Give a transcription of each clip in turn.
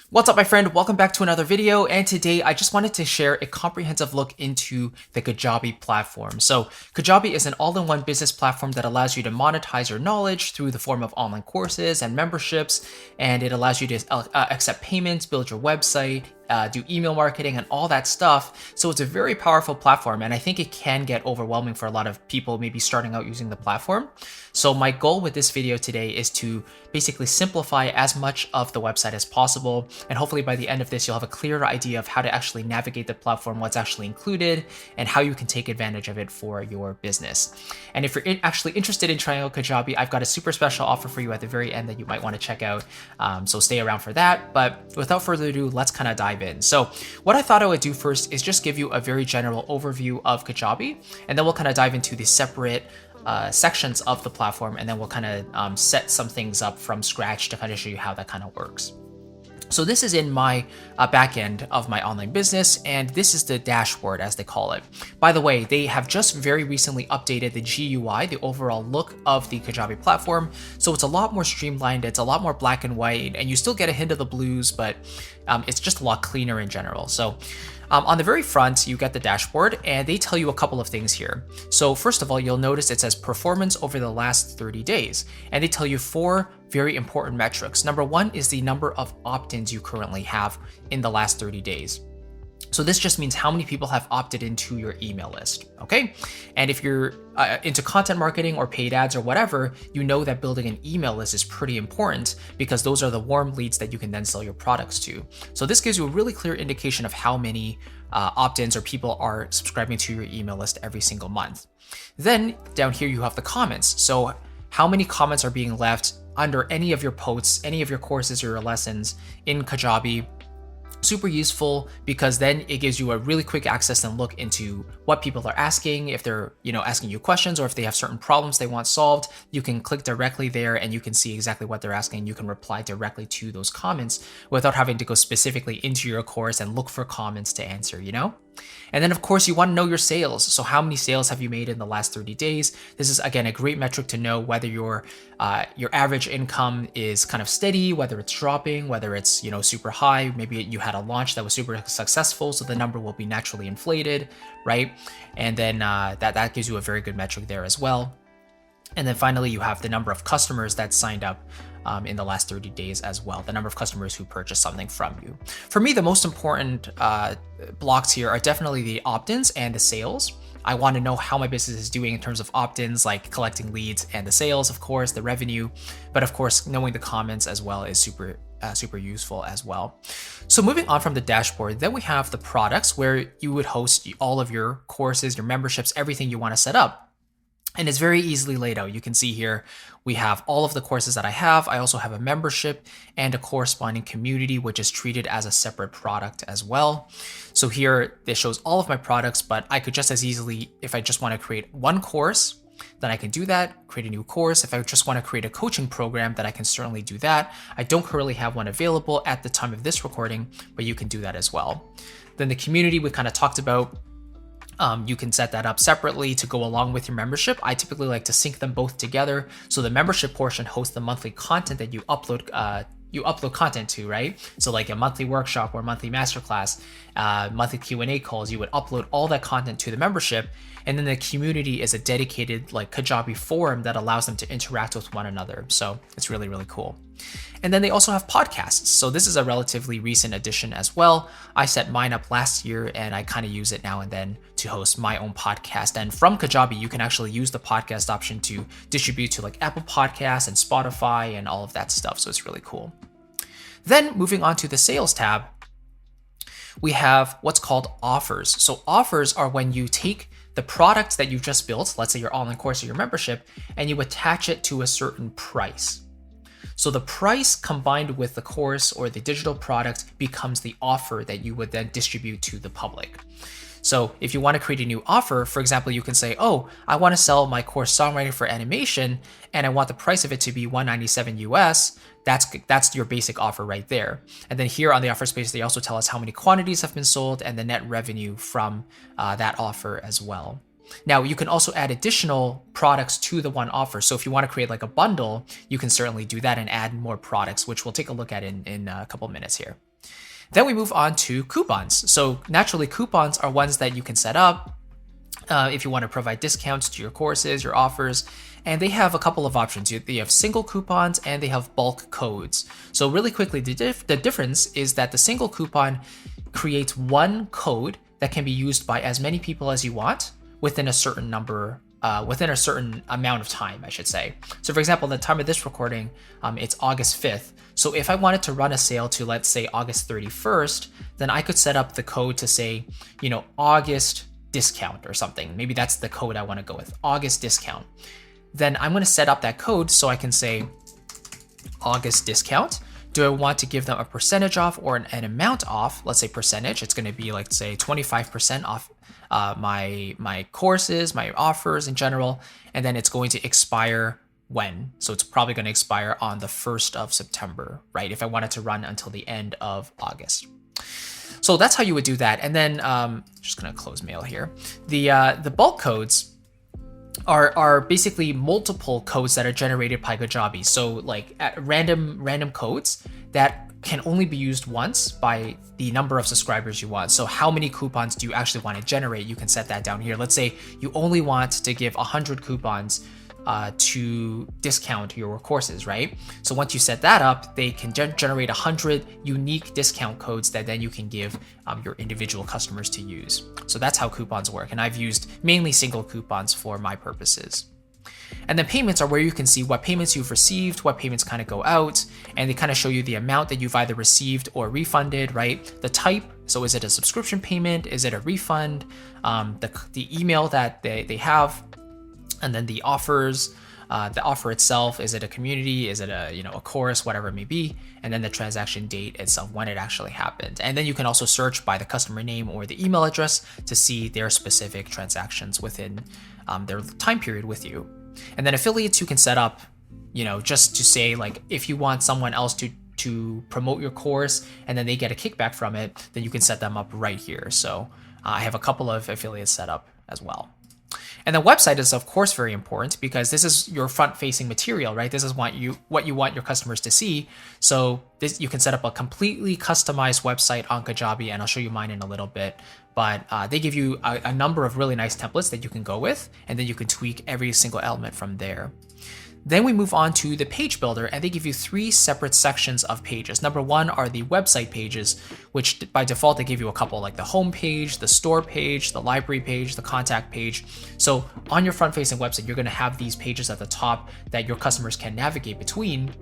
What's up, my friend? Welcome back to another video. And today I just wanted to share a comprehensive look into the Kajabi platform. So Kajabi is an all-in-one business platform that allows you to monetize your knowledge through the form of online courses and memberships. And it allows you to accept payments, build your website, do email marketing and all that stuff. So it's a very powerful platform, and I think it can get overwhelming for a lot of people maybe starting out using the platform. So my goal with this video today is to basically simplify as much of the website as possible, and hopefully by the end of this you'll have a clearer idea of how to actually navigate the platform, what's actually included, and how you can take advantage of it for your business. And if you're actually interested in trying out Kajabi, I've got a super special offer for you at the very end that you might want to check out, so stay around for that. But without further ado, let's kind of dive in. So what I thought I would do first is just give you a very general overview of Kajabi, and then we'll kind of dive into the separate sections of the platform, and then we'll kind of set some things up from scratch to kind of show you how that kind of works. So this is in my back end of my online business, and this is the dashboard, as they call it. By the way, they have just very recently updated the GUI, the overall look of the Kajabi platform. So it's a lot more streamlined, it's a lot more black and white, and you still get a hint of the blues, but it's just a lot cleaner in general. So on the very front, you get the dashboard, and they tell you a couple of things here. So first of all, you'll notice it says performance over the last 30 days, and they tell you 4 very important metrics. Number 1 is the number of opt-ins you currently have in the last 30 days. So this just means how many people have opted into your email list, okay? And if you're into content marketing or paid ads or whatever, you know that building an email list is pretty important, because those are the warm leads that you can then sell your products to. So this gives you a really clear indication of how many opt-ins or people are subscribing to your email list every single month. Then down here you have the comments. So how many comments are being left under any of your posts, any of your courses or your lessons in Kajabi. Super useful, because then it gives you a really quick access and look into what people are asking. If they're asking you questions, or if they have certain problems they want solved, you can click directly there and you can see exactly what they're asking. You can reply directly to those comments without having to go specifically into your course and look for comments to answer, And then of course you want to know your sales. So how many sales have you made in the last 30 days? This is again a great metric to know whether your average income is kind of steady, whether it's dropping, whether it's super high. Maybe you had a launch that was super successful, so the number will be naturally inflated, right? And then that gives you a very good metric there as well. And then finally, you have the number of customers that signed up in the last 30 days as well, the number of customers who purchased something from you. For me, the most important blocks here are definitely the opt-ins and the sales. I want to know how my business is doing in terms of opt-ins, like collecting leads, and the sales, of course, the revenue. But of course, knowing the comments as well is super useful as well. So moving on from the dashboard, then we have the products, where you would host all of your courses, your memberships, everything you want to set up. And it's very easily laid out. You can see here, we have all of the courses that I have. I also have a membership and a corresponding community, which is treated as a separate product as well. So here, this shows all of my products, but I could just as easily, if I just want to create one course, then I can do that, create a new course. If I just want to create a coaching program, then I can certainly do that. I don't currently have one available at the time of this recording, but you can do that as well. Then the community we kind of talked about. You can set that up separately to go along with your membership. I typically like to sync them both together. So the membership portion hosts the monthly content that you upload content to, right? So like a monthly workshop or monthly masterclass, monthly Q&A calls, you would upload all that content to the membership. And then the community is a dedicated like Kajabi forum that allows them to interact with one another. So it's really, really cool. And then they also have podcasts. So this is a relatively recent addition as well. I set mine up last year, and I kind of use it now and then to host my own podcast. And from Kajabi, you can actually use the podcast option to distribute to like Apple Podcasts and Spotify and all of that stuff. So it's really cool. Then moving on to the sales tab, we have what's called offers. So offers are when you take the product that you just built, let's say your online course or your membership, and you attach it to a certain price. So the price combined with the course or the digital product becomes the offer that you would then distribute to the public. So if you want to create a new offer, for example, you can say, oh, I want to sell my course Songwriting for Animation, and I want the price of it to be $197 US. That's your basic offer right there. And then here on the offer space, they also tell us how many quantities have been sold and the net revenue from that offer as well. Now, you can also add additional products to the one offer. So if you want to create like a bundle, you can certainly do that and add more products, which we'll take a look at in a couple minutes here. Then we move on to coupons. So naturally, coupons are ones that you can set up if you want to provide discounts to your courses, your offers, and they have a couple of options. They have single coupons and they have bulk codes. So really quickly, the difference is that the single coupon creates one code that can be used by as many people as you want within a certain number, within a certain amount of time, I should say. So for example, the time of this recording, it's August 5th. So if I wanted to run a sale to, let's say, August 31st, then I could set up the code to say, August discount or something. Maybe that's the code I want to go with, August discount. Then I'm going to set up that code so I can say August discount. Do I want to give them a percentage off or an amount off? Let's say percentage. It's going to be like, say, 25% off my courses, my offers in general. And then it's going to expire when? So it's probably going to expire on the 1st of September, right? If I wanted to run until the end of August. So that's how you would do that. And then just going to close mail here. The bulk codes are basically multiple codes that are generated by Kajabi. So like at random codes that can only be used once by the number of subscribers you want. So how many coupons do you actually want to generate? You can set that down here. Let's say you only want to give 100 coupons to discount your courses, right? So once you set that up, they can generate 100 unique discount codes that then you can give your individual customers to use. So that's how coupons work. And I've used mainly single coupons for my purposes. And then payments are where you can see what payments you've received, what payments kind of go out, and they kind of show you the amount that you've either received or refunded, right? The type, so is it a subscription payment? Is it a refund? The email that they have, and then the offers, the offer itself, is it a community, is it a course, whatever it may be, and then the transaction date itself, when it actually happened. And then you can also search by the customer name or the email address to see their specific transactions within their time period with you. And then affiliates you can set up, just to say, like, if you want someone else to promote your course and then they get a kickback from it, then you can set them up right here. So I have a couple of affiliates set up as well. And the website is, of course, very important because this is your front-facing material, right? This is what you want your customers to see. So you can set up a completely customized website on Kajabi, and I'll show you mine in a little bit. But they give you a number of really nice templates that you can go with, and then you can tweak every single element from there. Then we move on to the page builder, and they give you 3 separate sections of pages. Number 1 are the website pages, which by default, they give you a couple, like the home page, the store page, the library page, the contact page. So on your front-facing website, you're gonna have these pages at the top that your customers can navigate between.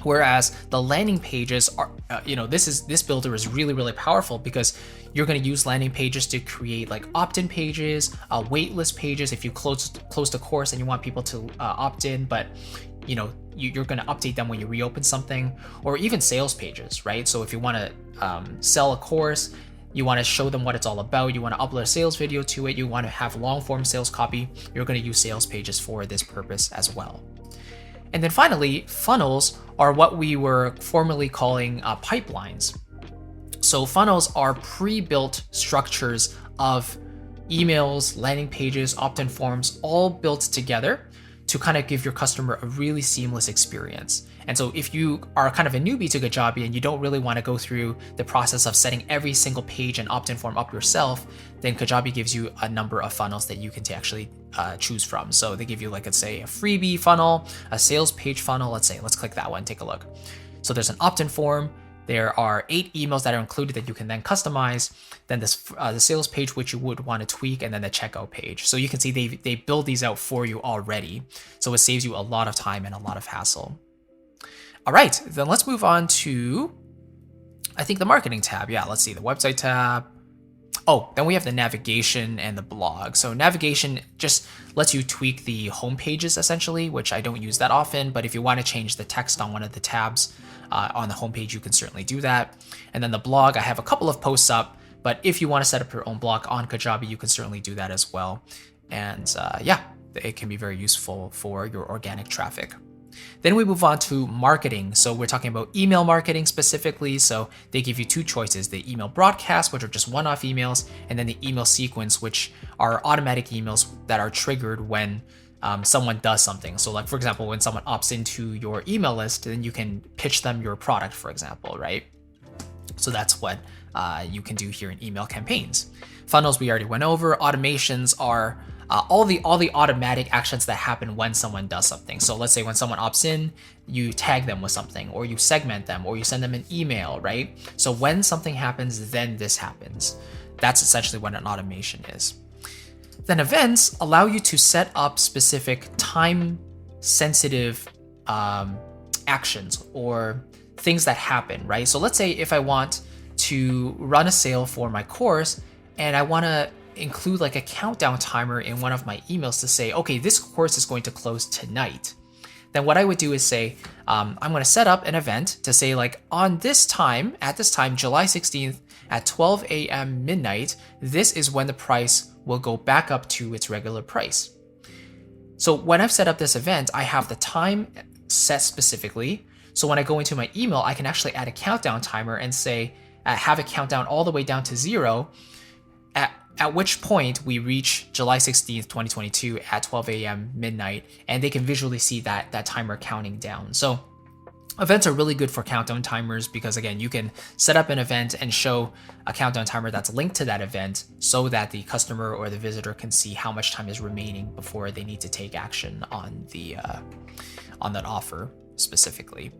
Whereas the landing pages are, this builder is really, really powerful because you're going to use landing pages to create like opt-in pages, waitlist pages. If you close the course and you want people to opt in, but you're going to update them when you reopen something, or even sales pages, right? So if you want to sell a course, you want to show them what it's all about, you want to upload a sales video to it, you want to have long form sales copy, you're going to use sales pages for this purpose as well. And then finally, funnels are what we were formerly calling pipelines. So funnels are pre-built structures of emails, landing pages, opt-in forms, all built together to kind of give your customer a really seamless experience. And so if you are kind of a newbie to Kajabi and you don't really want to go through the process of setting every single page and opt-in form up yourself, then Kajabi gives you a number of funnels that you can actually choose from. So they give you, like, let's say a freebie funnel, a sales page funnel. Let's click that one, take a look. So there's an opt-in form. There are 8 emails that are included that you can then customize. Then this the sales page, which you would want to tweak, and then the checkout page. So you can see they build these out for you already. So it saves you a lot of time and a lot of hassle. All right, then let's move on to, I think, the marketing tab. Yeah, let's see, the website tab. Oh, then we have the navigation and the blog. So navigation just lets you tweak the home pages essentially, which I don't use that often, but if you want to change the text on one of the tabs on the homepage, you can certainly do that. And then the blog, I have a couple of posts up, but if you want to set up your own blog on Kajabi, you can certainly do that as well. And yeah, it can be very useful for your organic traffic. Then we move on to marketing. So we're talking about email marketing specifically. So they give you 2 choices, the email broadcast, which are just one-off emails, and then the email sequence, which are automatic emails that are triggered when someone does something. So like, for example, when someone opts into your email list, then you can pitch them your product, for example, right? So that's what you can do here in email campaigns. Funnels we already went over. Automations are all the automatic actions that happen when someone does something. So let's say when someone opts in, you tag them with something, or you segment them, or you send them an email, right? So when something happens, then this happens. That's essentially what an automation is. Then events allow you to set up specific time-sensitive actions or things that happen, right? So let's say if I want to run a sale for my course and I want to include like a countdown timer in one of my emails to say, okay, this course is going to close tonight. Then what I would do is say, I'm going to set up an event to say like on this time, at this time, July 16th at 12 a.m. midnight, this is when the price will go back up to its regular price. So when I've set up this event, I have the time set specifically. So when I go into my email, I can actually add a countdown timer and say, have it count down all the way down to 0, at which point we reach July 16th, 2022 at 12 a.m. midnight, and they can visually see that timer counting down. So events are really good for countdown timers because, again, you can set up an event and show a countdown timer that's linked to that event so that the customer or the visitor can see how much time is remaining before they need to take action on that offer specifically.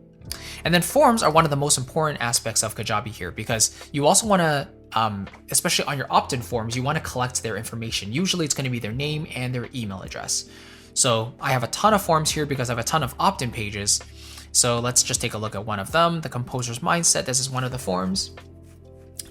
And then forms are one of the most important aspects of Kajabi here because you also want to, especially on your opt-in forms, you want to collect their information. Usually it's going to be their name and their email address. So I have a ton of forms here because I have a ton of opt-in pages. So let's just take a look at one of them. The composer's mindset, this is one of the forms.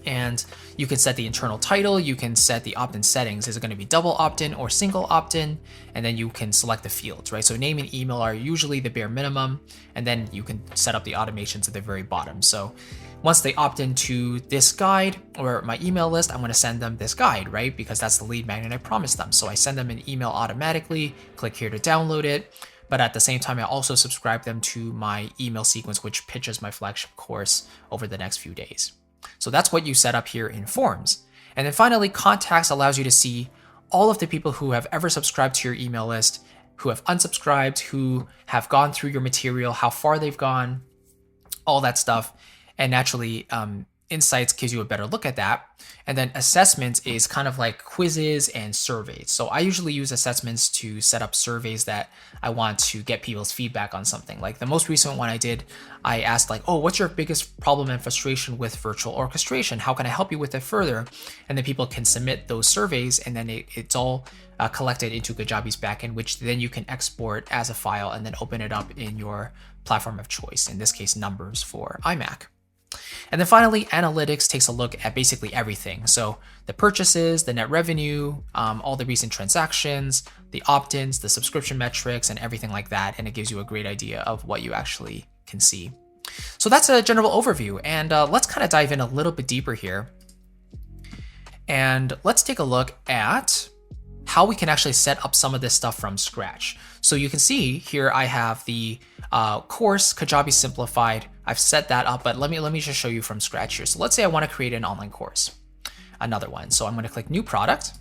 And you can set the internal title, you can set the opt-in settings. Is it going to be double opt-in or single opt-in? And then you can select the fields, right? So name and email are usually the bare minimum, and then you can set up the automations at the very bottom. So once they opt into this guide or my email list, I'm going to send them this guide, right? Because that's the lead magnet I promised them. So I send them an email automatically, click here to download it. But at the same time, I also subscribe them to my email sequence, which pitches my flagship course over the next few days. So that's what you set up here in forms. And then finally, contacts allows you to see all of the people who have ever subscribed to your email list, who have unsubscribed, who have gone through your material, how far they've gone, all that stuff. And naturally, Insights gives you a better look at that. And then assessments is kind of like quizzes and surveys. So I usually use assessments to set up surveys that I want to get people's feedback on something. Like the most recent one I did, I asked like, oh, what's your biggest problem and frustration with virtual orchestration? How can I help you with it further? And then people can submit those surveys, and then it's all collected into Kajabi's backend, which then you can export as a file and then open it up in your platform of choice. In this case, Numbers for iMac. And then finally, analytics takes a look at basically everything. So the purchases, the net revenue, all the recent transactions, the opt-ins, the subscription metrics, and everything like that. And it gives you a great idea of what you actually can see. So that's a general overview. And let's kind of dive in a little bit deeper here. And let's take a look at how we can actually set up some of this stuff from scratch. So you can see here I have the course Kajabi Simplified. I've set that up, but let me just show you from scratch here. So let's say I want to create an online course, another one. So I'm going to click New Product,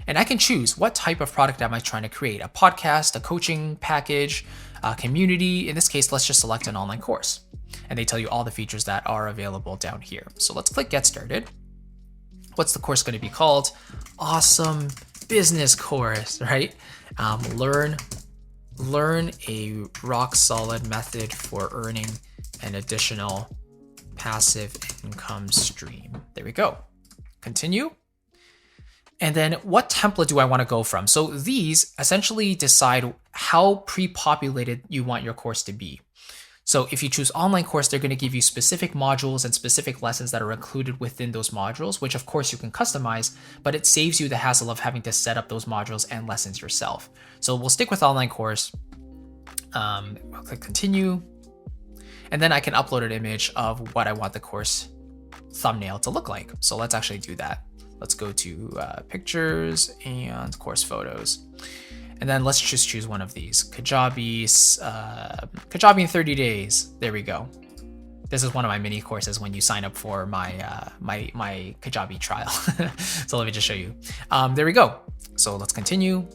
and I can choose what type of product am I trying to create: a podcast, a coaching package, a community. In this case, let's just select an online course, and they tell you all the features that are available down here. So let's click Get Started. What's the course going to be called? Awesome business course, right? Learn a rock solid method for earning an additional passive income stream. There we go. Continue. And then what template do I want to go from? So these essentially decide how pre-populated you want your course to be. So if you choose online course, they're going to give you specific modules and specific lessons that are included within those modules, which of course you can customize, but it saves you the hassle of having to set up those modules and lessons yourself. So we'll stick with online course. I'll click continue. And then I can upload an image of what I want the course thumbnail to look like. So let's actually do that. Let's go to pictures and course photos. And then let's just choose one of these. Kajabi in 30 days. There we go. This is one of my mini courses when you sign up for my my Kajabi trial. So let me just show you. There we go. So let's continue.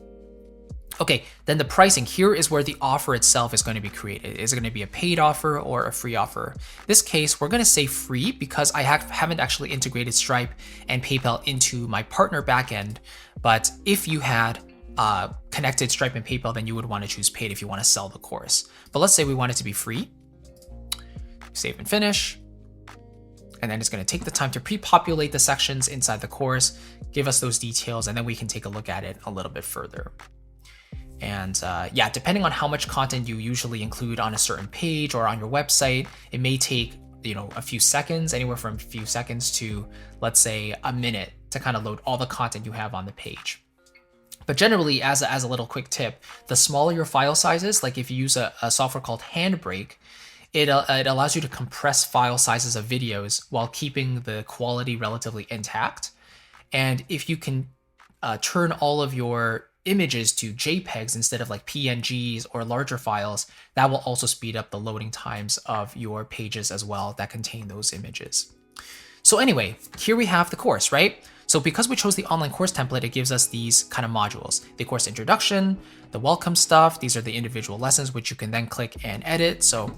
Okay, then the pricing here is where the offer itself is going to be created. Is it going to be a paid offer or a free offer? In this case, we're going to say free because I haven't actually integrated Stripe and PayPal into my partner backend. But if you had connected Stripe and PayPal, then you would want to choose paid if you want to sell the course. But let's say we want it to be free. Save and finish. And then it's going to take the time to pre-populate the sections inside the course, give us those details, and then we can take a look at it a little bit further. And yeah, depending on how much content you usually include on a certain page or on your website, it may take, a few seconds, anywhere from a few seconds to, let's say, a minute to kind of load all the content you have on the page. But generally, as a little quick tip, the smaller your file sizes, like if you use a software called Handbrake, it allows you to compress file sizes of videos while keeping the quality relatively intact. And if you can turn all of your images to JPEGs instead of like PNGs or larger files, that will also speed up the loading times of your pages as well that contain those images. So anyway, here we have the course, right? So because we chose the online course template, it gives us these kind of modules: the course introduction, the welcome stuff. These are the individual lessons, which you can then click and edit. So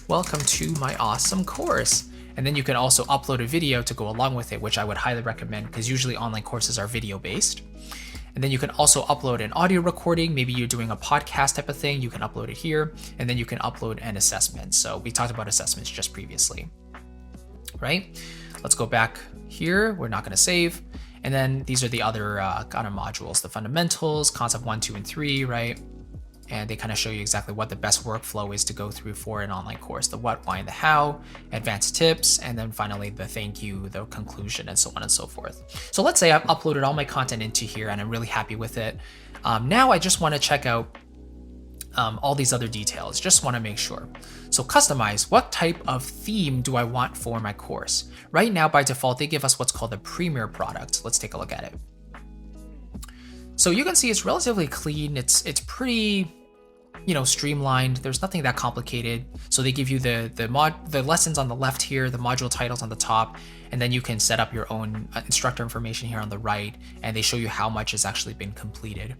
welcome to my awesome course. And then you can also upload a video to go along with it, which I would highly recommend because usually online courses are video based. And then you can also upload an audio recording. Maybe you're doing a podcast type of thing, you can upload it here. And then you can upload an assessment. So we talked about assessments just previously, right? Let's go back here. We're not going to save. And then these are the other kind of modules: the fundamentals, concept 1, 2, and 3, right? And they kind of show you exactly what the best workflow is to go through for an online course: the what, why, and the how, advanced tips, and then finally the thank you, the conclusion, and so on and so forth. So let's say I've uploaded all my content into here and I'm really happy with it. Now I just want to check out all these other details, just want to make sure. So customize: what type of theme do I want for my course? Right now, by default, they give us what's called the Premier product. Let's take a look at it. So you can see it's relatively clean. It's pretty, streamlined. There's nothing that complicated. So they give you the lessons on the left here, the module titles on the top, and then you can set up your own instructor information here on the right, and they show you how much has actually been completed.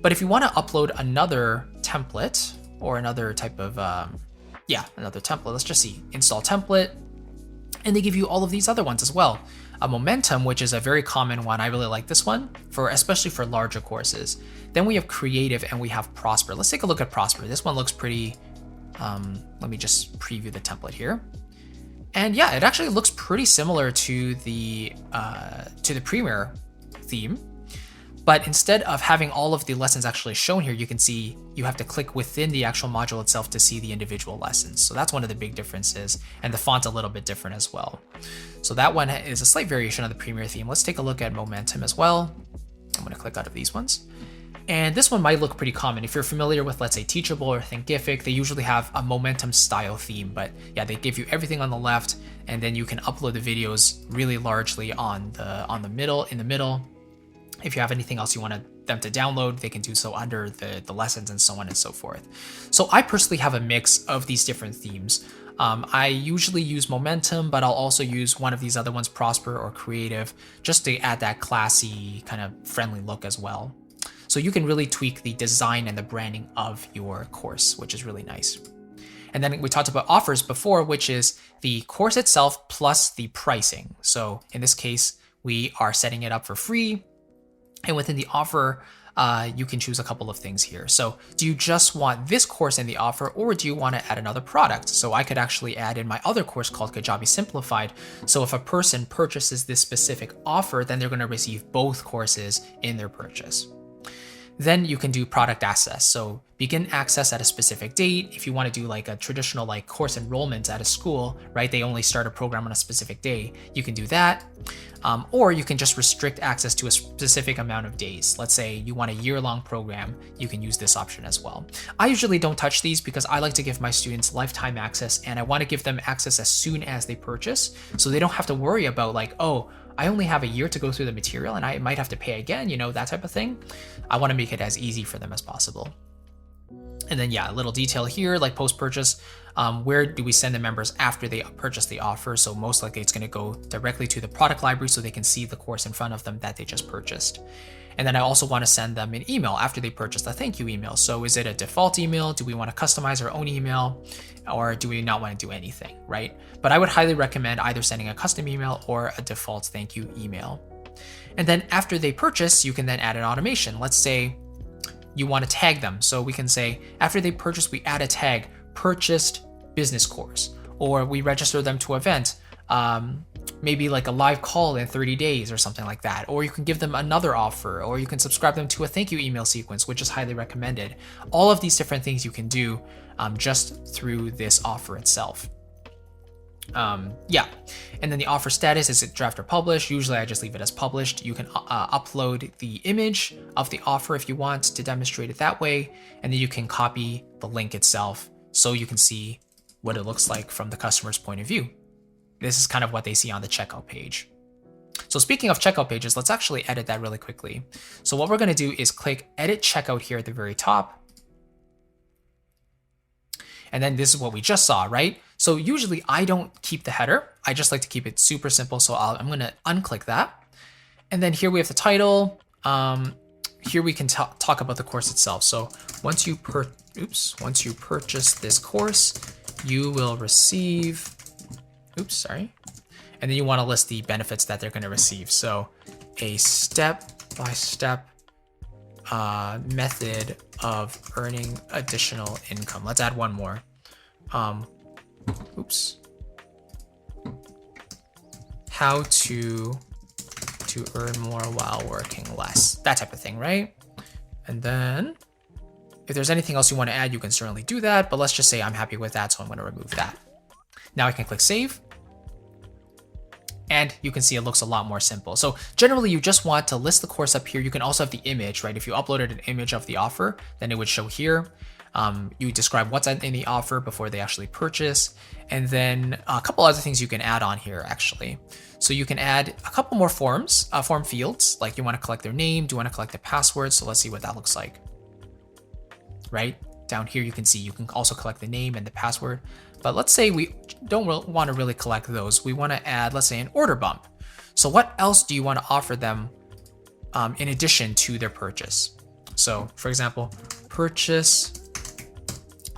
But if you want to upload another template or another type of, another template, let's just see, install template, and they give you all of these other ones as well. A momentum, which is a very common one. I really like this one, especially for larger courses. Then we have creative and we have prosper. Let's take a look at prosper. This one looks pretty, let me just preview the template here. And yeah, it actually looks pretty similar to the Premier theme. But instead of having all of the lessons actually shown here, you can see you have to click within the actual module itself to see the individual lessons. So that's one of the big differences, and the font's a little bit different as well. So that one is a slight variation of the Premier theme. Let's take a look at momentum as well. I'm going to click out of these ones. And this one might look pretty common. If you're familiar with, let's say, Teachable or Thinkific, they usually have a momentum style theme. But yeah, they give you everything on the left, and then you can upload the videos really largely in the middle. If you have anything else you want them to download, they can do so under the lessons and so on and so forth. So I personally have a mix of these different themes. I usually use Momentum, but I'll also use one of these other ones, Prosper or Creative, just to add that classy kind of friendly look as well. So you can really tweak the design and the branding of your course, which is really nice. And then we talked about offers before, which is the course itself plus the pricing. So in this case, we are setting it up for free. And within the offer, you can choose a couple of things here. So do you just want this course in the offer, or do you want to add another product? So I could actually add in my other course called Kajabi Simplified. So if a person purchases this specific offer, then they're going to receive both courses in their purchase. Then you can do product access. So begin access at a specific date. If you want to do like a traditional like course enrollment at a school, right? They only start a program on a specific day. You can do that. Or you can just restrict access to a specific amount of days. Let's say you want a year-long program, you can use this option as well. I usually don't touch these because I like to give my students lifetime access, and I want to give them access as soon as they purchase, so they don't have to worry about like, oh, I only have a year to go through the material and I might have to pay again, that type of thing. I want to make it as easy for them as possible. And then yeah, a little detail here, like post-purchase, where do we send the members after they purchase the offer? So most likely it's going to go directly to the product library so they can see the course in front of them that they just purchased. And then I also want to send them an email after they purchase a thank you email. So is it a default email? Do we want to customize our own email? Or do we not want to do anything, right? But I would highly recommend either sending a custom email or a default thank you email. And then after they purchase, you can then add an automation. Let's say you want to tag them. So we can say, after they purchase, we add a tag, purchased business course, or we register them to an event, maybe like a live call in 30 days or something like that. Or you can give them another offer, or you can subscribe them to a thank you email sequence, which is highly recommended. All of these different things you can do just through this offer itself. Yeah, and then the offer status, is it draft or published? Usually I just leave it as published. You can upload the image of the offer if you want to demonstrate it that way, and then you can copy the link itself so you can see what it looks like from the customer's point of view. This is kind of what they see on the checkout page. So speaking of checkout pages, let's actually edit that really quickly. So what we're going to do is click edit checkout here at the very top. And then this is what we just saw, right? So usually I don't keep the header. I just like to keep it super simple. So I'm going to unclick that. And then here we have the title. Here we can talk about the course itself. So once you purchase this course, you will receive, and then you want to list the benefits that they're going to receive. So a step-by-step method of earning additional income. Let's add one more. How to earn more while working less. That type of thing, right? And then if there's anything else you want to add, you can certainly do that, but let's just say I'm happy with that, so I'm going to remove that. Now I can click save. And you can see it looks a lot more simple. So generally you just want to list the course up here. You can also have the image, right? If you uploaded an image of the offer, then it would show here. You describe what's in the offer before they actually purchase. And then a couple other things you can add on here actually. So you can add a couple more form fields, like you want to collect their name, do you want to collect the password? So let's see what that looks like. Right? Down here you can see you can also collect the name and the password. But let's say we don't want to really collect those. We want to add, let's say, an order bump. So what else do you want to offer them in addition to their purchase? So for example, purchase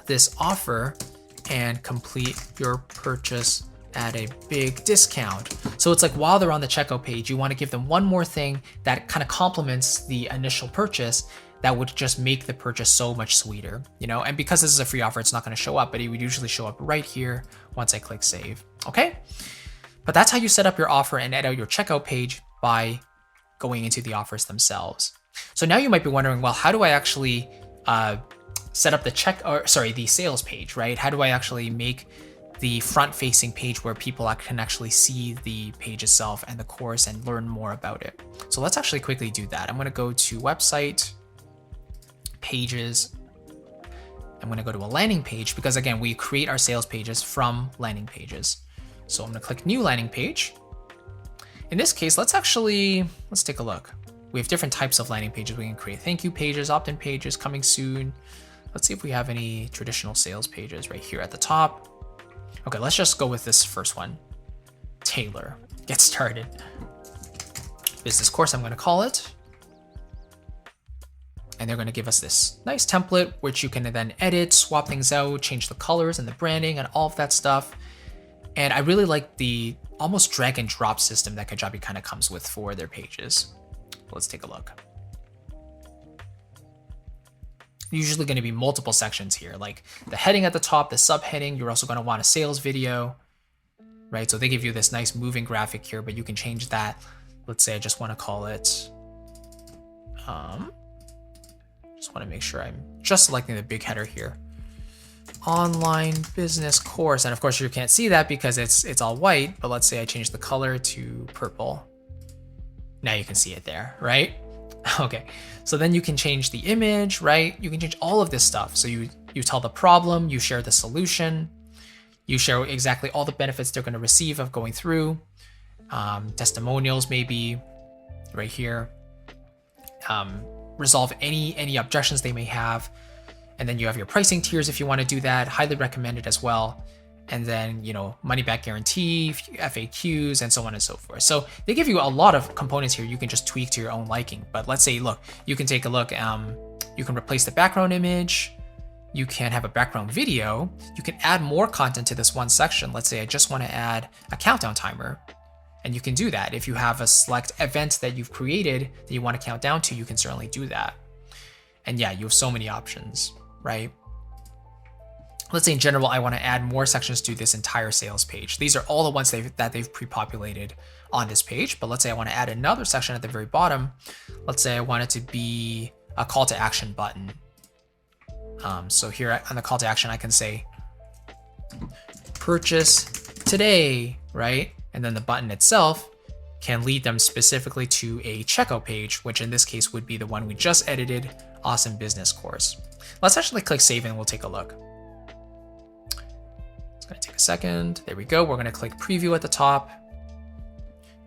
this offer and complete your purchase at a big discount. So it's like while they're on the checkout page, you want to give them one more thing that kind of complements the initial purchase that would just make the purchase so much sweeter, you know? And because this is a free offer, it's not going to show up, but it would usually show up right here once I click save, okay? But that's how you set up your offer and edit your checkout page by going into the offers themselves. So now you might be wondering, well, how do I actually set up the sales page, right? How do I actually make the front-facing page where people can actually see the page itself and the course and learn more about it? So let's actually quickly do that. I'm going to go to website, pages. I'm going to go to a landing page because again, we create our sales pages from landing pages. So I'm going to click new landing page. In this case, let's take a look. We have different types of landing pages we can create. Thank you pages, opt-in pages, coming soon. Let's see if we have any traditional sales pages right here at the top. Okay, let's just go with this first one. Taylor, get started. Business course, I'm going to call it. And they're going to give us this nice template, which you can then edit, swap things out, change the colors and the branding and all of that stuff. And I really like the almost drag and drop system that Kajabi kind of comes with for their pages. Let's take a look. Usually going to be multiple sections here, like the heading at the top, the subheading. You're also going to want a sales video, right? So they give you this nice moving graphic here, but you can change that. Let's say I just want to call it, just want to make sure I'm just selecting the big header here. Online business course. And of course you can't see that because it's all white, but let's say I change the color to purple. Now you can see it there, right? Okay, so then you can change the image, right? You can change all of this stuff. So you tell the problem, you share the solution, you share exactly all the benefits they're going to receive of going through, testimonials maybe right here, resolve any objections they may have. And then you have your pricing tiers if you want to do that, highly recommended as well. And then, money back guarantee, FAQs, and so on and so forth. So they give you a lot of components here you can just tweak to your own liking. But let's say, look, you can take a look, you can replace the background image, you can have a background video, you can add more content to this one section. Let's say I just want to add a countdown timer. And you can do that. If you have a select event that you've created that you want to count down to, you can certainly do that. And yeah, you have so many options, right? Let's say in general, I want to add more sections to this entire sales page. These are all the ones that they've pre-populated on this page. But let's say I want to add another section at the very bottom. Let's say I want it to be a call to action button. So here on the call to action, I can say purchase today, right? And then the button itself can lead them specifically to a checkout page, which in this case would be the one we just edited, Awesome Business Course. Let's actually click save and we'll take a look. It's gonna take a second. There we go. We're gonna click preview at the top,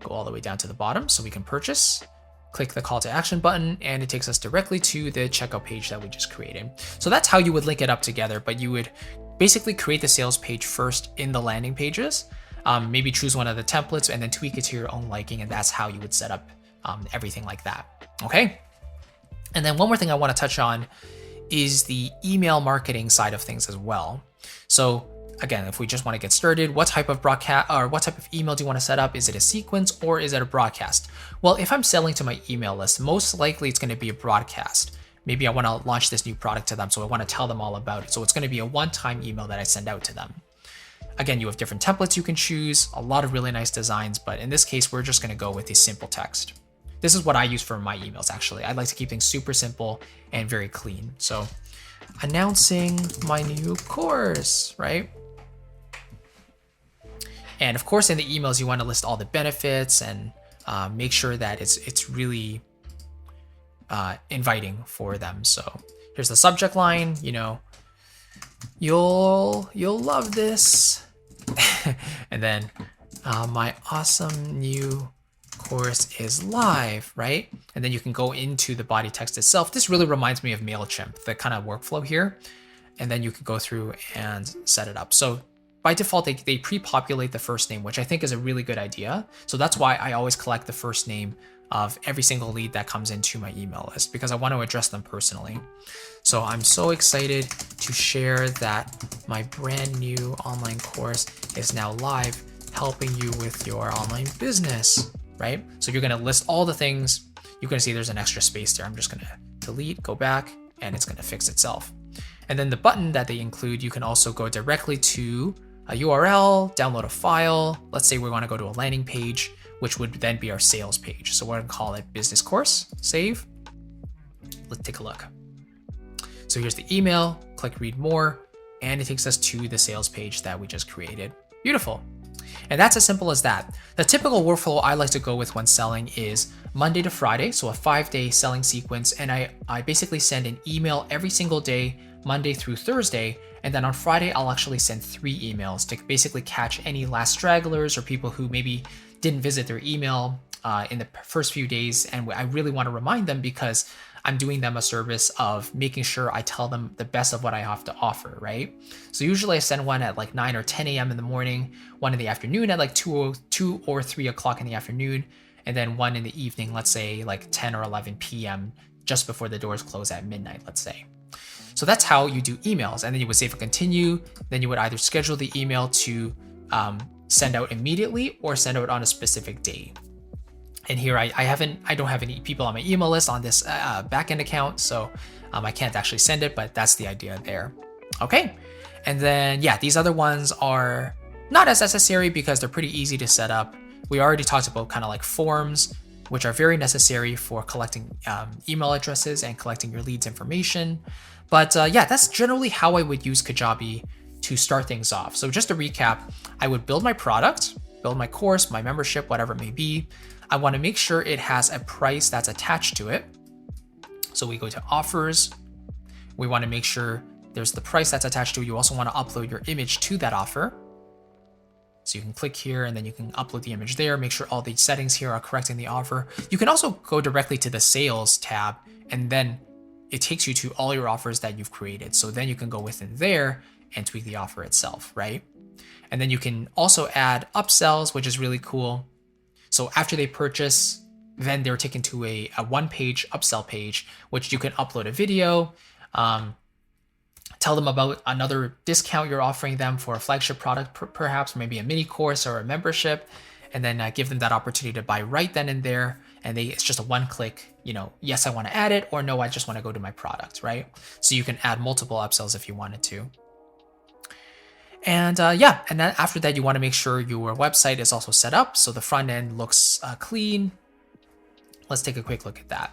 go all the way down to the bottom so we can purchase. Click the call to action button and it takes us directly to the checkout page that we just created. So that's how you would link it up together, but you would basically create the sales page first in the landing pages. Maybe choose one of the templates and then tweak it to your own liking, and that's how you would set up everything like that. Okay. And then one more thing I want to touch on is the email marketing side of things as well. So again, if we just want to get started, what type of broadcast or what type of email do you want to set up? Is it a sequence or is it a broadcast? Well, if I'm selling to my email list, most likely it's going to be a broadcast. Maybe I want to launch this new product to them, so I want to tell them all about it. So it's going to be a one-time email that I send out to them. Again, you have different templates you can choose, a lot of really nice designs, but in this case, we're just going to go with a simple text. This is what I use for my emails, actually. I like to keep things super simple and very clean. So announcing my new course, right? And of course, in the emails, you want to list all the benefits and make sure that it's really inviting for them. So here's the subject line, you'll love this. And then my awesome new course is live, right? And then you can go into the body text itself. This really reminds me of MailChimp, the kind of workflow here. And then you can go through and set it up. So by default, they pre-populate the first name, which I think is a really good idea. So that's why I always collect the first name of every single lead that comes into my email list, because I want to address them personally. So I'm so excited to share that my brand new online course is now live, helping you with your online business, right? So you're going to list all the things. You're going to see there's an extra space there. I'm just going to delete, go back, and it's going to fix itself. And then the button that they include, you can also go directly to a URL, download a file. Let's say we want to go to a landing page, which would then be our sales page. So we're going to call it business course, save. Let's take a look. So here's the email, click read more, and it takes us to the sales page that we just created. Beautiful. And that's as simple as that. The typical workflow I like to go with when selling is Monday to Friday, so a 5-day selling sequence. And I basically send an email every single day, Monday through Thursday. And then on Friday, I'll actually send 3 emails to basically catch any last stragglers or people who maybe didn't visit their email in the first few days. And I really want to remind them because I'm doing them a service of making sure I tell them the best of what I have to offer, right? So usually I send one at like 9 or 10 a.m. in the morning, one in the afternoon at like 2 or 3 o'clock in the afternoon, and then one in the evening, let's say like 10 or 11 p.m. just before the doors close at midnight, let's say. So that's how you do emails. And then you would save and continue. Then you would either schedule the email to send out immediately or send out on a specific day. And here I don't have any people on my email list on this backend account, so I can't actually send it, but that's the idea there. Okay, and then yeah, these other ones are not as necessary because they're pretty easy to set up. We already talked about kind of like forms, which are very necessary for collecting email addresses and collecting your leads information. But yeah, that's generally how I would use Kajabi to start things off. So just to recap, I would build my product, build my course, my membership, whatever it may be. I want to make sure it has a price that's attached to it. So we go to offers. We want to make sure there's the price that's attached to it. You also want to upload your image to that offer. So you can click here and then you can upload the image there. Make sure all the settings here are correct in the offer. You can also go directly to the sales tab and then it takes you to all your offers that you've created. So then you can go within there and tweak the offer itself, right? And then you can also add upsells, which is really cool. So after they purchase, then they're taken to a one-page upsell page, which you can upload a video, tell them about another discount you're offering them for a flagship product, perhaps maybe a mini course or a membership, and then give them that opportunity to buy right then and there. And it's just a one-click, yes, I want to add it, or no, I just want to go to my product, right? So you can add multiple upsells if you wanted to. And and then after that, you want to make sure your website is also set up so the front end looks clean. Let's take a quick look at that.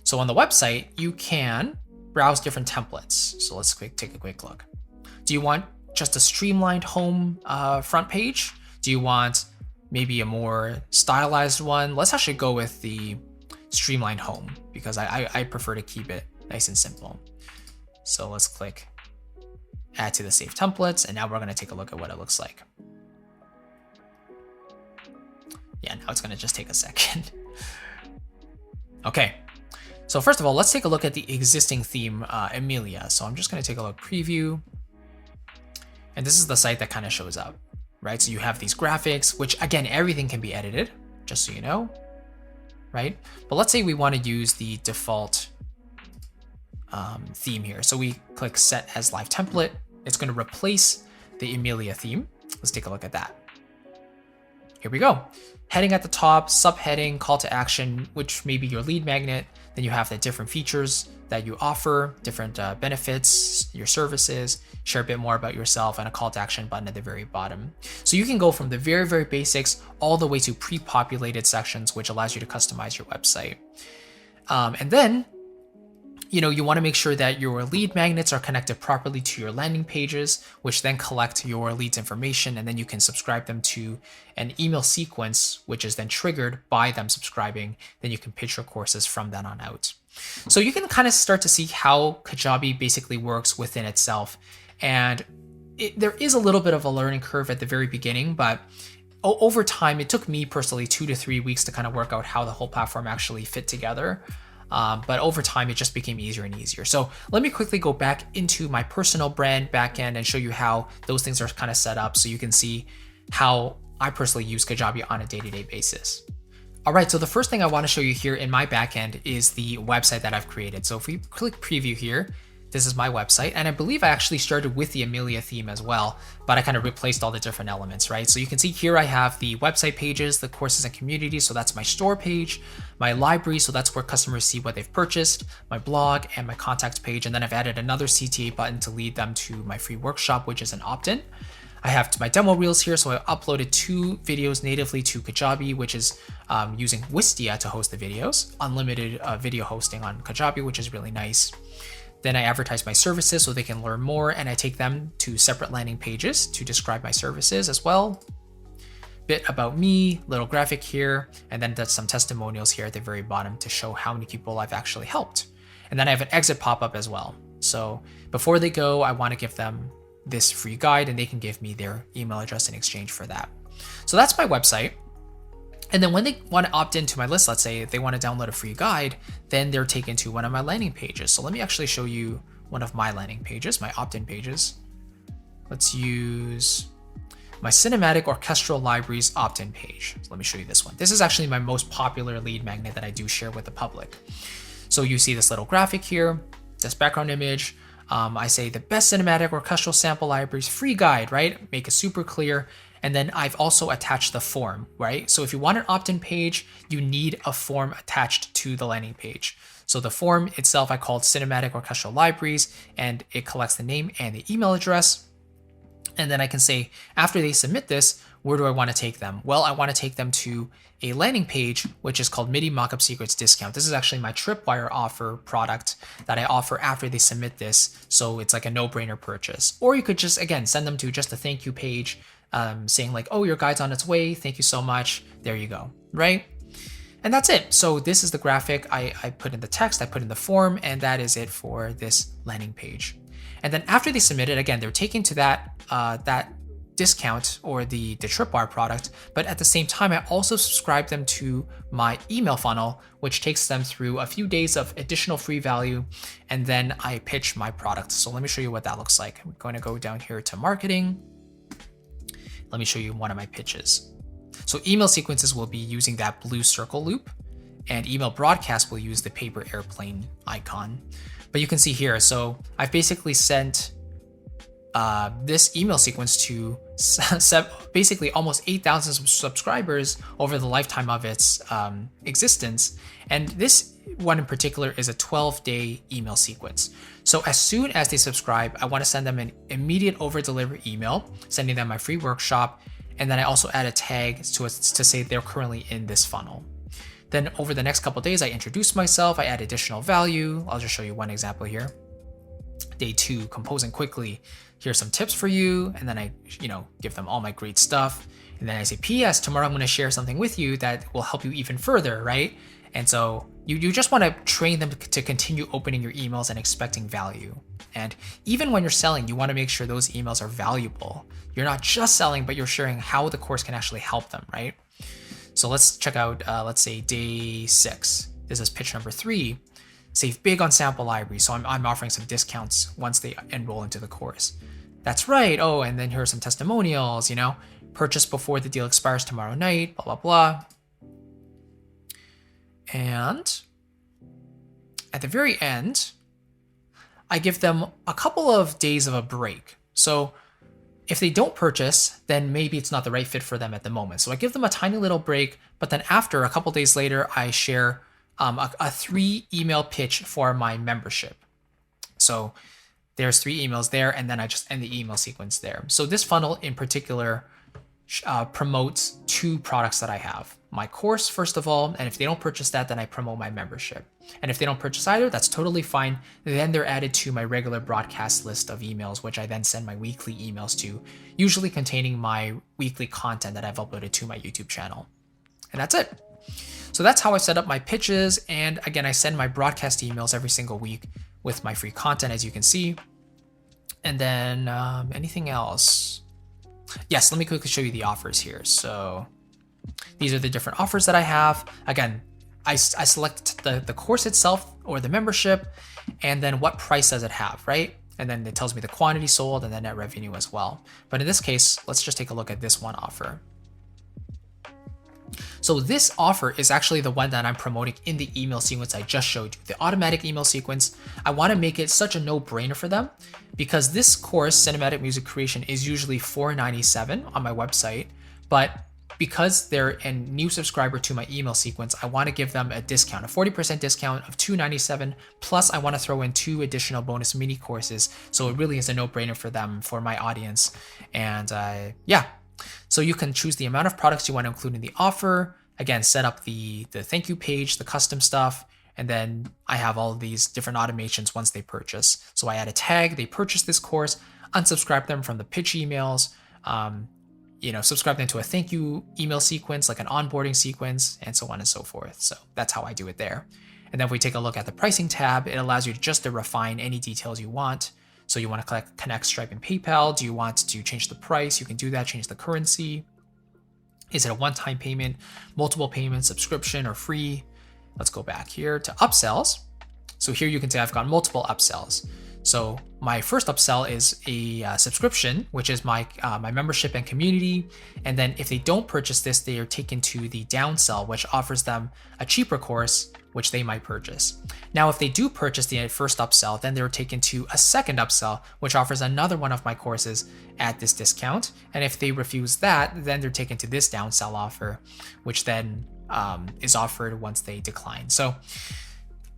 So on the website, you can browse different templates. So let's take a quick look. Do you want just a streamlined home front page? Do you want maybe a more stylized one? Let's actually go with the streamlined home because I prefer to keep it nice and simple. So let's click add to the saved templates, and now we're going to take a look at what it looks like. Yeah, now it's going to just take a second. Okay, so first of all, let's take a look at the existing theme, Emilia. So I'm just going to take a look, preview, and this is the site that kind of shows up, right? So you have these graphics, which again, everything can be edited, just so you know, right? But let's say we want to use the default theme here. So we click set as live template. It's going to replace the Emilia theme. Let's take a look at that. Here we go. Heading at the top, subheading, call to action, which may be your lead magnet. Then you have the different features that you offer, different benefits, your services, share a bit more about yourself, and a call to action button at the very bottom. So you can go from the very, very basics all the way to pre-populated sections, which allows you to customize your website. And then you want to make sure that your lead magnets are connected properly to your landing pages, which then collect your leads information, and then you can subscribe them to an email sequence, which is then triggered by them subscribing. Then you can pitch your courses from then on out. So you can kind of start to see how Kajabi basically works within itself. And there is a little bit of a learning curve at the very beginning, but over time, it took me personally 2 to 3 weeks to kind of work out how the whole platform actually fit together. But over time, it just became easier and easier. So let me quickly go back into my personal brand backend and show you how those things are kind of set up so you can see how I personally use Kajabi on a day-to-day basis. All right, so the first thing I want to show you here in my backend is the website that I've created. So if we click preview here, this is my website, and I believe I actually started with the Emilia theme as well, but I kind of replaced all the different elements, right? So you can see here I have the website pages, the courses and communities, so that's my store page, my library, so that's where customers see what they've purchased, my blog, and my contact page, and then I've added another CTA button to lead them to my free workshop, which is an opt-in. I have my demo reels here, so I uploaded 2 videos natively to Kajabi, which is using Wistia to host the videos, unlimited video hosting on Kajabi, which is really nice. Then I advertise my services so they can learn more, and I take them to separate landing pages to describe my services as well. Bit about me, little graphic here, and then that's some testimonials here at the very bottom to show how many people I've actually helped. And then I have an exit pop-up as well. So before they go, I want to give them this free guide, and they can give me their email address in exchange for that. So that's my website. And then when they want to opt into my list, let's say if they want to download a free guide, then they're taken to one of my landing pages. So let me actually show you one of my landing pages, my opt-in pages. Let's use my cinematic orchestral libraries opt-in page. So let me show you this one. This is actually my most popular lead magnet that I do share with the public. So you see this little graphic here, this background image. I say the best cinematic orchestral sample libraries free guide, right? Make it super clear. And then I've also attached the form, right? So if you want an opt-in page, you need a form attached to the landing page. So the form itself, I called Cinematic Orchestral Libraries, and it collects the name and the email address. And then I can say, after they submit this, where do I want to take them? Well, I want to take them to a landing page, which is called MIDI Mockup Secrets Discount. This is actually my Tripwire offer product that I offer after they submit this. So it's like a no-brainer purchase. Or you could just, again, send them to just a thank you page saying like, oh, your guide's on its way. Thank you so much. There you go, right? And that's it. So this is the graphic. I put in the text, I put in the form, and that is it for this landing page. And then after they submit it, again, they're taken to that discount or the Tripwire product, but at the same time, I also subscribe them to my email funnel, which takes them through a few days of additional free value, and then I pitch my product. So let me show you what that looks like. I'm going to go down here to marketing. Let me show you one of my pitches. So email sequences will be using that blue circle loop, and email broadcast will use the paper airplane icon. But you can see here, so I've basically sent this email sequence to basically almost 8,000 subscribers over the lifetime of its existence. And this one in particular is a 12-day email sequence. So as soon as they subscribe, I want to send them an immediate over-deliver email, sending them my free workshop. And then I also add a tag to say they're currently in this funnel. Then over the next couple of days, I introduce myself, I add additional value. I'll just show you one example here. Day 2, composing quickly. Here's some tips for you. And then I, give them all my great stuff. And then I say, PS, tomorrow I'm going to share something with you that will help you even further, right? And so you just want to train them to continue opening your emails and expecting value. And even when you're selling, you want to make sure those emails are valuable. You're not just selling, but you're sharing how the course can actually help them, right? So let's check out, let's say day 6. This is pitch number 3. Save big on sample library. So I'm offering some discounts once they enroll into the course. That's right. Oh, and then here are some testimonials, purchase before the deal expires tomorrow night, blah, blah, blah. And at the very end, I give them a couple of days of a break. So if they don't purchase, then maybe it's not the right fit for them at the moment. So I give them a tiny little break, but then after a couple days later, I share a 3 email pitch for my membership. So there's 3 emails there, and then I just end the email sequence there. So this funnel in particular promotes 2 products that I have. My course, first of all, and if they don't purchase that, then I promote my membership. And if they don't purchase either, that's totally fine. Then they're added to my regular broadcast list of emails, which I then send my weekly emails to, usually containing my weekly content that I've uploaded to my YouTube channel. And that's it. So that's how I set up my pitches. And again, I send my broadcast emails every single week with my free content, as you can see. And then anything else? Yes, let me quickly show you the offers here. So these are the different offers that I have. Again, I select the course itself or the membership, and then what price does it have, right? And then it tells me the quantity sold and the net revenue as well. But in this case, let's just take a look at this one offer. So this offer is actually the one that I'm promoting in the email sequence I just showed you. The automatic email sequence, I want to make it such a no-brainer for them because this course, Cinematic Music Creation, is usually $497 on my website, but because they're a new subscriber to my email sequence, I want to give them a discount, a 40% discount of $297, plus I want to throw in 2 additional bonus mini courses. So it really is a no-brainer for them, for my audience. And yeah, so you can choose the amount of products you want to include in the offer. Again, set up the thank you page, the custom stuff, and then I have all of these different automations once they purchase. So I add a tag, they purchase this course, unsubscribe them from the pitch emails, subscribe them to a thank you email sequence, like an onboarding sequence, and so on and so forth. So that's how I do it there. And then if we take a look at the pricing tab, it allows you just to refine any details you want. So you want to connect Stripe and PayPal. Do you want to change the price? You can do that, change the currency. Is it a one-time payment, multiple payments, subscription, or free? Let's go back here to upsells. So here you can see I've got multiple upsells. So my first upsell is a subscription, which is my membership and community. And then if they don't purchase this, they are taken to the downsell, which offers them a cheaper course, which they might purchase. Now, if they do purchase the first upsell, then they're taken to a second upsell, which offers another one of my courses at this discount. And if they refuse that, then they're taken to this downsell offer, which then is offered once they decline. So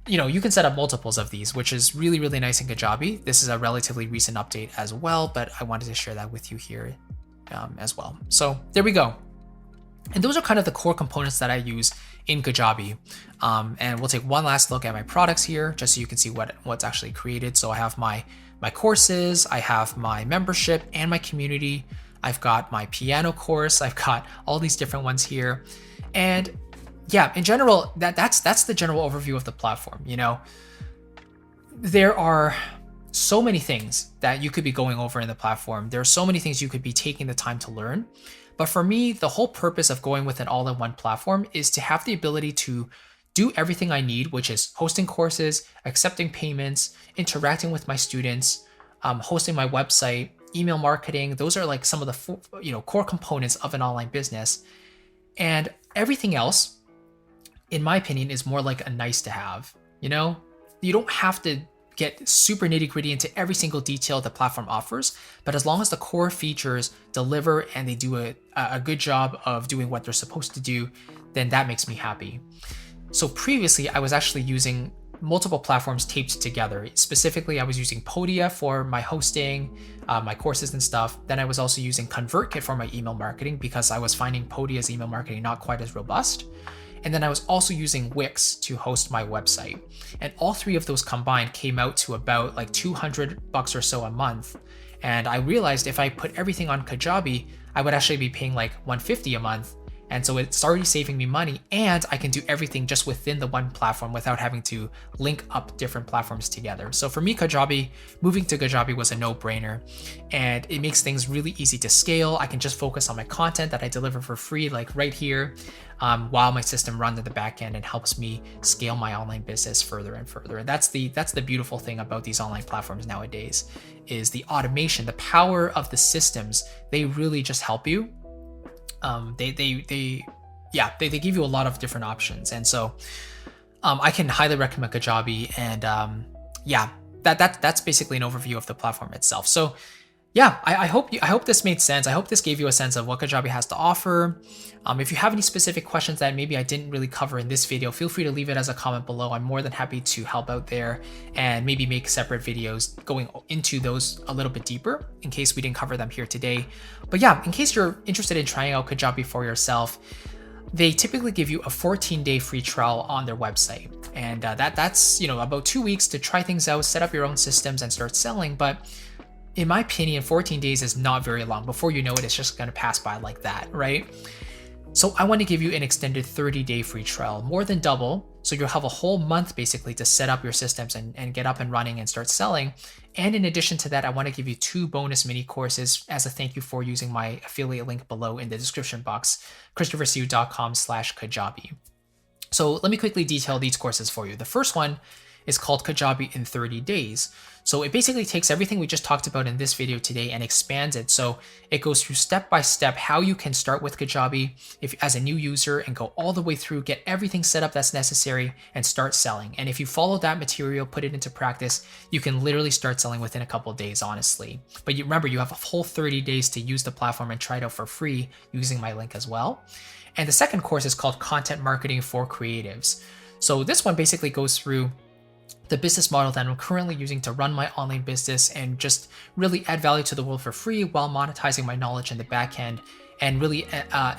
you can set up multiples of these, which is really, really nice in Kajabi. This is a relatively recent update as well, but I wanted to share that with you here as well. So there we go. And those are kind of the core components that I use in Kajabi. And we'll take one last look at my products here, just so you can see what's actually created. So I have my courses, I have my membership and my community. I've got my piano course. I've got all these different ones here. And yeah, in general, that's the general overview of the platform. There are so many things that you could be going over in the platform. There are so many things you could be taking the time to learn. But for me, the whole purpose of going with an all-in-one platform is to have the ability to do everything I need, which is hosting courses, accepting payments, interacting with my students, hosting my website, email marketing. Those are like some of the core components of an online business. And everything else, in my opinion, is more like a nice to have. You don't have to get super nitty gritty into every single detail the platform offers, but as long as the core features deliver and they do a good job of doing what they're supposed to do, then that makes me happy. So previously, I was actually using multiple platforms taped together. Specifically, I was using Podia for my hosting, my courses and stuff. Then I was also using ConvertKit for my email marketing because I was finding Podia's email marketing not quite as robust. And then I was also using Wix to host my website. And all three of those combined came out to about like $200 or so a month. And I realized if I put everything on Kajabi, I would actually be paying like $150 a month. And so it's already saving me money, and I can do everything just within the one platform without having to link up different platforms together. So for me, moving to Kajabi was a no-brainer, and it makes things really easy to scale. I can just focus on my content that I deliver for free, like right here, while my system runs in the back end and helps me scale my online business further and further. And that's the beautiful thing about these online platforms nowadays, is the automation, the power of the systems. They really just help you. They give you a lot of different options, and so I can highly recommend Kajabi. And that's basically an overview of the platform itself. So yeah, I hope this made sense. I hope this gave you a sense of what Kajabi has to offer. If you have any specific questions that maybe I didn't really cover in this video, feel free to leave it as a comment below. I'm more than happy to help out there and maybe make separate videos going into those a little bit deeper in case we didn't cover them here today. But yeah, in case you're interested in trying out Kajabi for yourself, they typically give you a 14-day free trial on their website. And that's about 2 weeks to try things out, set up your own systems and start selling. But in my opinion, 14 days is not very long. Before you know it, it's just going to pass by like that, right? So I want to give you an extended 30-day free trial, more than double. So you'll have a whole month basically to set up your systems and get up and running and start selling. And in addition to that, I want to give you 2 bonus mini courses as a thank you for using my affiliate link below in the description box, christophersiu.com/Kajabi. So let me quickly detail these courses for you. The first one is called Kajabi in 30 days. So it basically takes everything we just talked about in this video today and expands it. So it goes through step by step how you can start with Kajabi as a new user and go all the way through, get everything set up that's necessary and start selling. And if you follow that material, put it into practice, you can literally start selling within a couple of days, honestly. But remember, you have a whole 30 days to use the platform and try it out for free using my link as well. And the second course is called Content Marketing for Creatives. So this one basically goes through the business model that I'm currently using to run my online business and just really add value to the world for free while monetizing my knowledge in the back end and really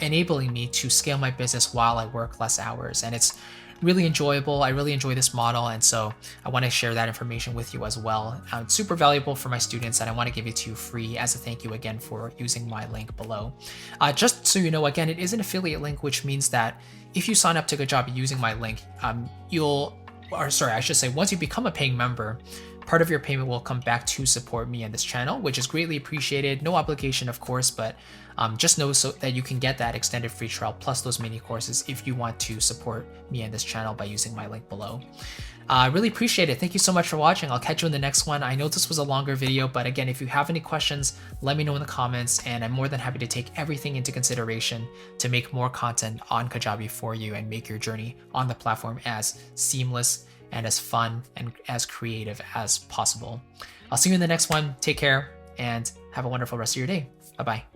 enabling me to scale my business while I work less hours. And it's really enjoyable. I really enjoy this model. And so I want to share that information with you as well. It's super valuable for my students and I want to give it to you free as a thank you again for using my link below. Just so you know, again, it is an affiliate link, which means that if you sign up to Kajabi using my link, once you become a paying member, part of your payment will come back to support me and this channel, which is greatly appreciated. No obligation, of course, but just know so that you can get that extended free trial plus those mini courses if you want to support me and this channel by using my link below. I really appreciate it. Thank you so much for watching. I'll catch you in the next one. I know this was a longer video, but again, if you have any questions, let me know in the comments, and I'm more than happy to take everything into consideration to make more content on Kajabi for you and make your journey on the platform as seamless and as fun and as creative as possible. I'll see you in the next one. Take care and have a wonderful rest of your day. Bye-bye.